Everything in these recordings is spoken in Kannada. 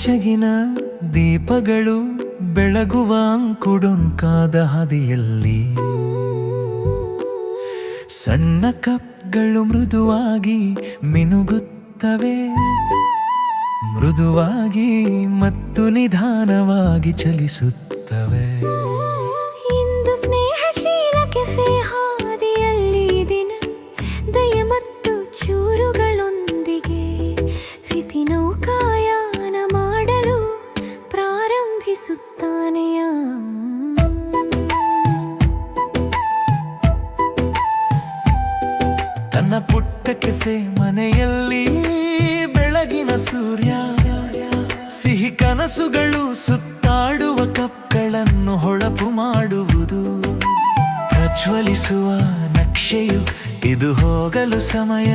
ಬೆಚ್ಚಗಿನ ದೀಪಗಳು ಬೆಳಗುವ ಅಂಕುಡೊಂಕಾದ ಹಾದಿಯಲ್ಲಿ ಸಣ್ಣ ಕಪ್ಗಳು ಮೃದುವಾಗಿ ಮಿನುಗುತ್ತವೆ, ಮೃದುವಾಗಿ ಮತ್ತು ನಿಧಾನವಾಗಿ ಚಲಿಸುತ್ತವೆ. ಇಂದು ಸ್ನೇಹಶೀಲ ಕೆಫೆ ಹಾದಿಯಲ್ಲಿ ದಿನ ದಯ ಮತ್ತು ಚೂರುಗಳೊಂದಿಗೆ ಫಿಪಿ ನೌಕಾಯಾನ ಮಾಡಲು ಪ್ರಾರಂಭಿಸುತ್ತಾನೆಯ. ತನ್ನ ಪುಟ್ಟ ಕೆಫೆ ಮನೆಯಲ್ಲಿ ಬೆಳಗಿನ ಸೂರ್ಯ, ಸಿಹಿ ಕನಸುಗಳು ಸುತ್ತಾಡುವ ಕಪ್ಗಳನ್ನು ಹೊಳಪು ಮಾಡುವುದು. ಪ್ರಜ್ವಲಿಸುವ ನಕ್ಷೆಯು ಇದು ಹೋಗಲು ಸಮಯ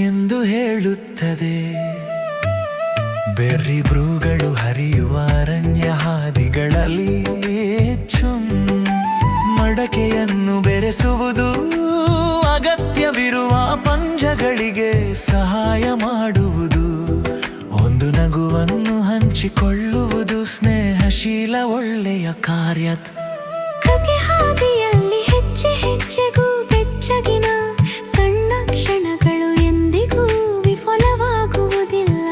ಎಂದು ಹೇಳುತ್ತದೆ. ಬೆರ್ರಿ ಬ್ರೂಗಳು ಹರಿಯುವ ಅರಣ್ಯ ಹಾದಿಗಳಲ್ಲಿ ಮಡಕೆಯನ್ನು ಬೆರೆಸುವುದು, ಅಗತ್ಯವಿರುವ ಪಂಜಗಳಿಗೆ ಸಹಾಯ ಮಾಡುವುದು, ಒಂದು ನಗುವನ್ನು ಹಂಚಿಕೊಳ್ಳುವುದು ಸ್ನೇಹಶೀಲ ಒಳ್ಳೆಯ ಕಾರ್ಯ. ಕಫೆ ಹಾದಿಯಲ್ಲಿ ಹೆಜ್ಜೆ ಹೆಜ್ಜೆಗೂ ಬೆಚ್ಚಗಿನ ಸಣ್ಣ ಕ್ಷಣಗಳು ಎಂದಿಗೂ ವಿಫಲವಾಗುವುದಿಲ್ಲ.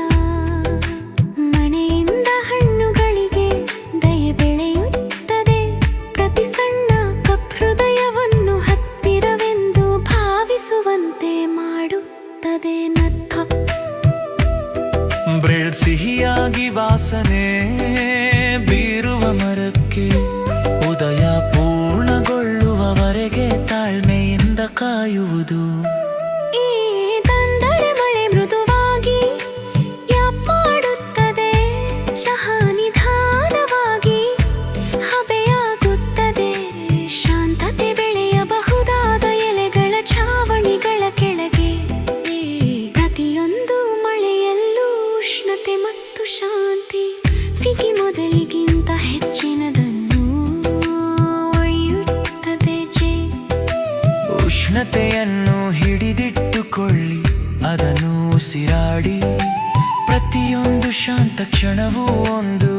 ಮನೆಯಿಂದ ಹಣ್ಣುಗಳಿಗೆ ದಯೆ ಬೆಳೆಯುತ್ತದೆ, ಪ್ರತಿ ಸಣ್ಣ ಕಪ್ ಹೃದಯವನ್ನು ಹತ್ತಿರವೆಂದು ಭಾವಿಸುವಂತೆ ಮಾಡುತ್ತದೆ. ಬ್ರೆಡ್ ಸಿಹಿಯಾಗಿ ವಾಸನೆ ಬೀರುವ ಮರಕ್ಕೆ ಉದಯ ಪೂರ್ಣಗೊಳ್ಳುವವರೆಗೆ ತಾಳ್ಮೆಯಿಂದ ಕಾಯುವುದು. ಈ ತಂದರೆ ಮಳೆ ಮೃದುವಾಗಿ ಯಾಪಾಡುತ್ತದೆ, ಚಹಾ ನಿಧಾನವಾಗಿ ಹಬೆಯಾಗುತ್ತದೆ. ಶಾಂತತೆ ಬೆಳೆಯಬಹುದಾದ ಎಲೆಗಳ ಛಾವಣಿಗಳ ಕೆಳಗೆ ಪ್ರತಿಯೊಂದು ಮಳೆಯಲ್ಲೂ ಉಷ್ಣತೆ ಮತ್ತು ಶಾಂತಿ ಫಿಗಿ ಮೊದಲಿಗಿಂತ ಹೆಚ್ಚಿನದನ್ನು ಒಯ್ಯುತ್ತದೆ. ಉಷ್ಣತೆಯನ್ನು ಹಿಡಿದಿಟ್ಟುಕೊಳ್ಳಿ, ಅದನ್ನು ಉಸಿರಾಡಿ. ಪ್ರತಿಯೊಂದು ಶಾಂತ ಕ್ಷಣವೂ ಒಂದು